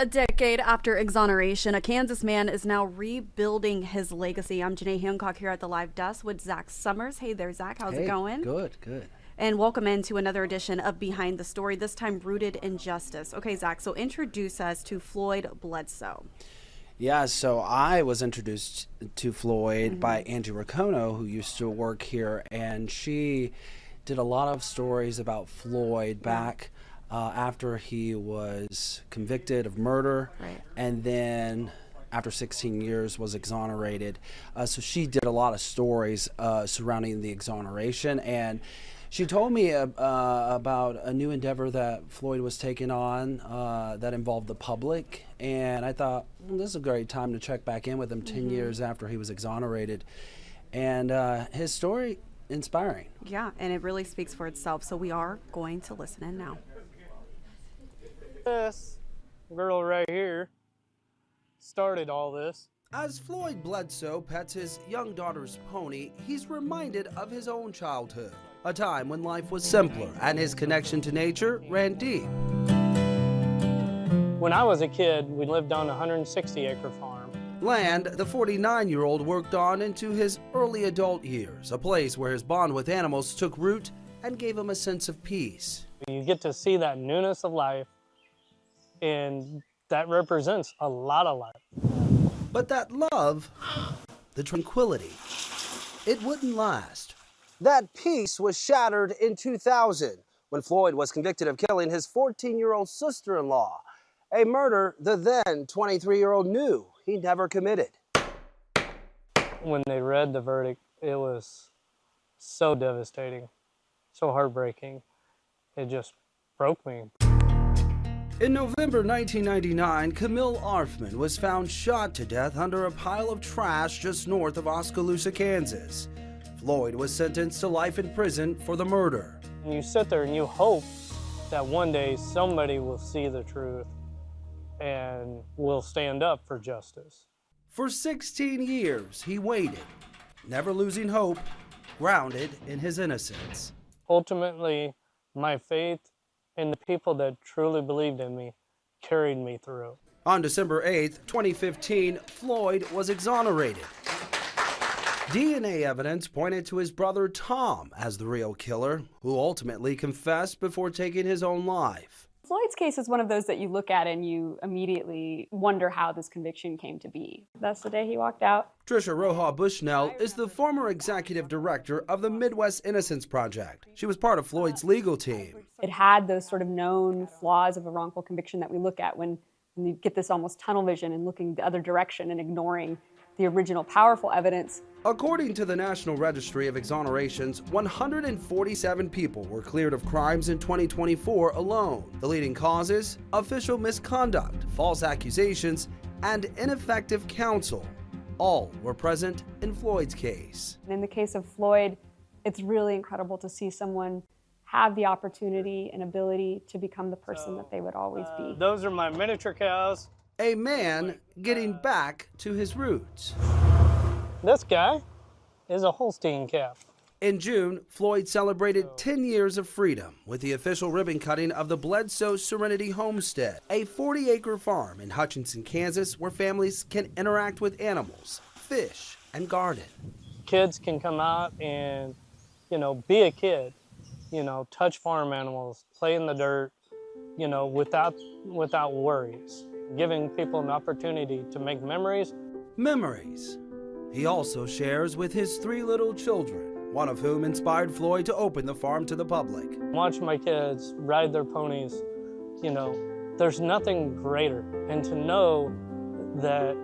A decade after exoneration, a Kansas man is now rebuilding his legacy. I'm Janae Hancock here at the live desk with Zac Summers. Hey there, Zac. How's it going? Good. And welcome into another edition of Behind the Story, this time rooted in justice. Okay, Zac, so introduce us to Floyd Bledsoe. Yeah, so I was introduced to Floyd by Angie Racono, who used to work here, and she did a lot of stories about Floyd back after he was convicted of murder, and then after 16 years was exonerated. So she did a lot of stories surrounding the exoneration, and she told me about a new endeavor that Floyd was taking on that involved the public, and I thought, well, this is a great time to check back in with him 10 years after he was exonerated, and his story, inspiring. Yeah, and it really speaks for itself, so we are going to listen in now. This girl right here started all this. As Floyd Bledsoe pets his young daughter's pony, he's reminded of his own childhood, a time when life was simpler and his connection to nature ran deep. When I was a kid, we lived on a 160-acre farm. Land the 49-year-old worked on into his early adult years, a place where his bond with animals took root and gave him a sense of peace. You get to see that newness of life, and that represents a lot of life. But that love, the tranquility, it wouldn't last. That peace was shattered in 2000 when Floyd was convicted of killing his 14-year-old sister-in-law, a murder the then 23-year-old knew he never committed. When they read the verdict, it was so devastating, so heartbreaking. It just broke me. In November 1999, Camille Arfman was found shot to death under a pile of trash just north of Oskaloosa, Kansas. Floyd was sentenced to life in prison for the murder. And you sit there and you hope that one day somebody will see the truth and will stand up for justice. For 16 years, he waited, never losing hope, grounded in his innocence. Ultimately, my faith and the people that truly believed in me carried me through. On December 8th, 2015, Floyd was exonerated. DNA evidence pointed to his brother Tom as the real killer, who ultimately confessed before taking his own life. Floyd's case is one of those that you look at and you immediately wonder how this conviction came to be. That's the day he walked out. Trisha Roja Bushnell is the former executive director of the Midwest Innocence Project. She was part of Floyd's legal team. It had those sort of known flaws of a wrongful conviction that we look at when you get this almost tunnel vision and looking the other direction and ignoring the original powerful evidence. According to the National Registry of Exonerations, 147 people were cleared of crimes in 2024 alone. The leading causes: official misconduct, false accusations, and ineffective counsel. All were present in Floyd's case. In the case of Floyd, it's really incredible to see someone have the opportunity and ability to become the person that they would always be. Those are my miniature cows. A man getting back to his roots. This guy is a Holstein calf. In June, Floyd celebrated 10 years of freedom with the official ribbon cutting of the Bledsoe Serenity Homestead, a 40-acre farm in Hutchinson, Kansas, where families can interact with animals, fish, and garden. Kids can come out and, be a kid, touch farm animals, play in the dirt, without worries, giving people an opportunity to make memories. Memories. He also shares with his 3 little children, one of whom inspired Floyd to open the farm to the public. Watch my kids ride their ponies, there's nothing greater. And to know that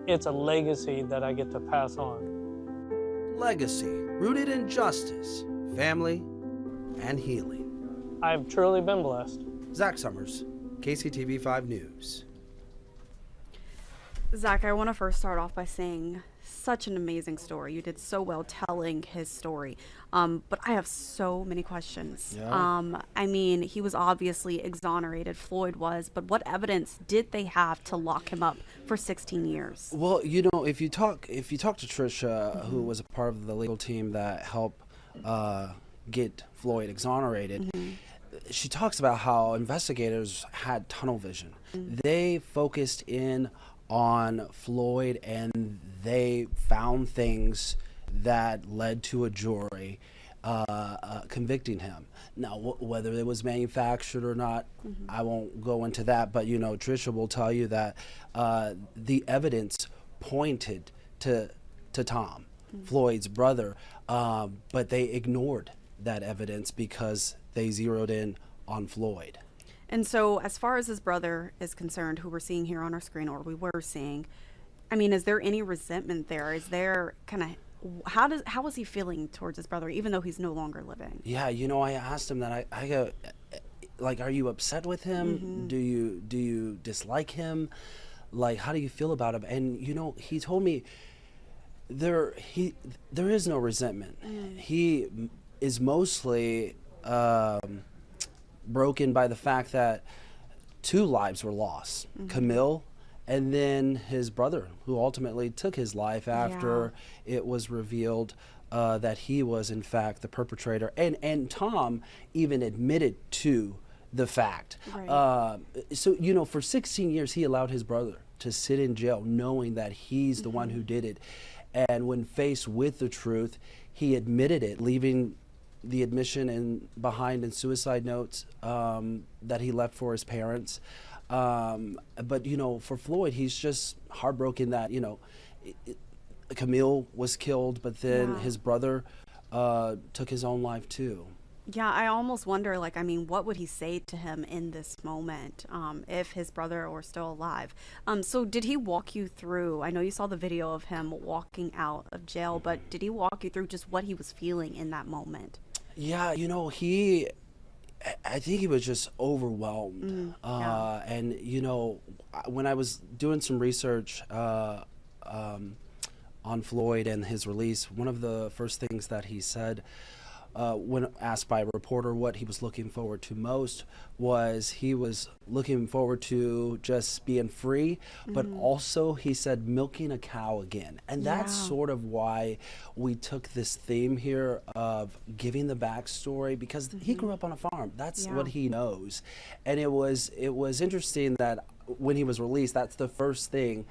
it's a legacy that I get to pass on. Legacy rooted in justice, family, and healing. I've truly been blessed. Zac Summers, KCTV 5 News. Zac, I want to first start off by saying such an amazing story. You did so well telling his story. But I have so many questions. Yeah. I mean, he was obviously exonerated, Floyd was, but what evidence did they have to lock him up for 16 years? Well, if you talk to Trisha, who was a part of the legal team that helped get Floyd exonerated, she talks about how investigators had tunnel vision. They focused in on Floyd and they found things that led to a jury convicting him. Now, whether it was manufactured or not, I won't go into that, but you know, Tricia will tell you that the evidence pointed to Tom, Floyd's brother, but they ignored that evidence because they zeroed in on Floyd. And so, as far as his brother is concerned, who we're seeing here on our screen, or we were seeing, I mean, is there any resentment there? Is there kind of how was he feeling towards his brother, even though he's no longer living? Yeah, you know, I asked him that. I go, like, are you upset with him? Do you dislike him? Like, how do you feel about him? And you know, he told me there is no resentment. He is mostly broken by the fact that 2 lives were lost, Camille and then his brother, who ultimately took his life after it was revealed that he was in fact the perpetrator. And Tom even admitted to the fact. Right. So, you know, for 16 years he allowed his brother to sit in jail knowing that he's the one who did it. And when faced with the truth, he admitted it, leaving the admission behind in suicide notes that he left for his parents. But, you know, for Floyd, he's just heartbroken that, you know, Camille was killed, but then his brother took his own life too. Yeah, I almost wonder, like, I mean, what would he say to him in this moment if his brother were still alive? So did he walk you through, I know you saw the video of him walking out of jail, but did he walk you through just what he was feeling in that moment? Yeah, you know, I think he was just overwhelmed. And, you know, when I was doing some research on Floyd and his release, one of the first things that he said when asked by a reporter what he was looking forward to most was he was looking forward to just being free, but also he said milking a cow again. And that's sort of why we took this theme here of giving the backstory, because he grew up on a farm. That's what he knows. And it was interesting that when he was released, that's the first thing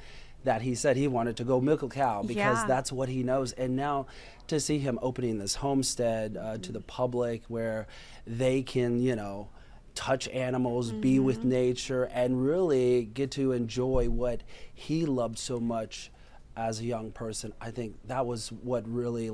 that he said he wanted to go milk a cow, because that's what he knows. And now to see him opening this homestead to the public where they can, you know, touch animals, be with nature, and really get to enjoy what he loved so much as a young person, I think that was what really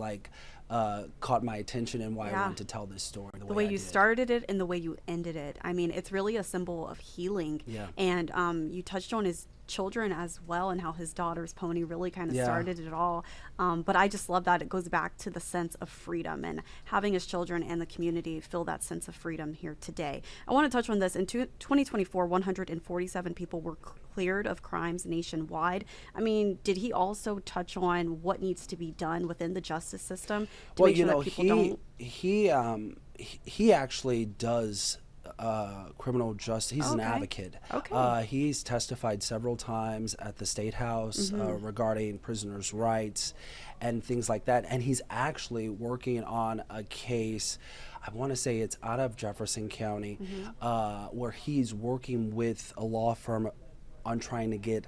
caught my attention and why I wanted to tell this story the way you started it and the way you ended it. I mean, it's really a symbol of healing. And you touched on his children as well and how his daughter's pony really kind of started it all. But I just love that it goes back to the sense of freedom and having his children and the community feel that sense of freedom here today. I want to touch on this. In 2024, 147 people were cleared of crimes nationwide. I mean, did he also touch on what needs to be done within the justice system to make sure that people don't? He actually does criminal justice. He's an advocate. He's testified several times at the State House regarding prisoners' rights and things like that. And he's actually working on a case, I want to say it's out of Jefferson County, where he's working with a law firm on trying to get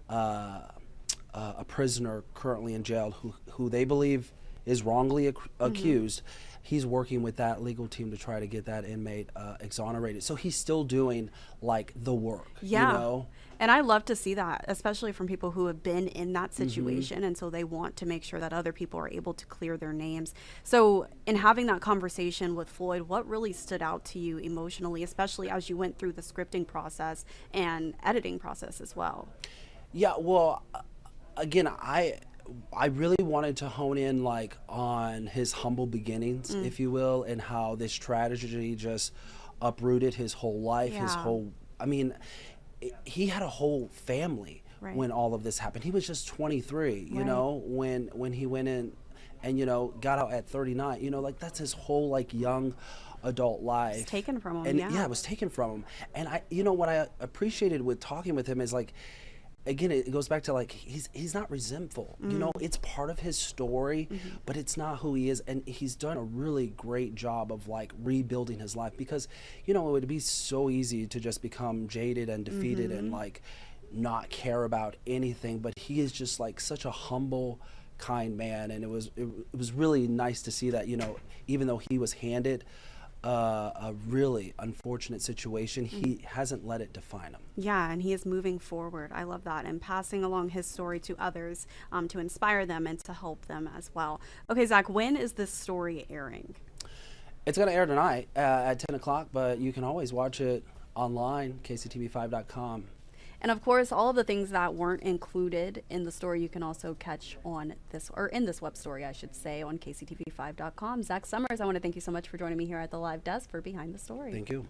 a prisoner currently in jail who they believe is wrongly accused. He's working with that legal team to try to get that inmate exonerated. So he's still doing the work, you know? And I love to see that, especially from people who have been in that situation. And so they want to make sure that other people are able to clear their names. So in having that conversation with Floyd, what really stood out to you emotionally, especially as you went through the scripting process and editing process as well? Yeah, well, again, I really wanted to hone in on his humble beginnings, if you will, and how this tragedy just uprooted his whole life, his whole, I mean, he had a whole family when all of this happened. He was just 23, you know, when he went in and, you know, got out at 39, you know, that's his whole young adult life. It's taken from him, and it was taken from him. And you know, what I appreciated with talking with him is again, it goes back to like he's not resentful. You know, it's part of his story, but it's not who he is. And he's done a really great job of like rebuilding his life, because, you know, it would be so easy to just become jaded and defeated and like not care about anything. But he is just like such a humble, kind man, and it was really nice to see that, you know, even though he was handed a really unfortunate situation, he hasn't let it define him. Yeah, and he is moving forward. I love that, and passing along his story to others, to inspire them and to help them as well. Okay, Zac, when is this story airing? It's going to air tonight at 10 o'clock, but you can always watch it online, kctv5.com. And of course, all of the things that weren't included in the story you can also catch on this, or in this web story, I should say, on kctv5.com. Zac Summers, I want to thank you so much for joining me here at the live desk for Behind the Story. Thank you.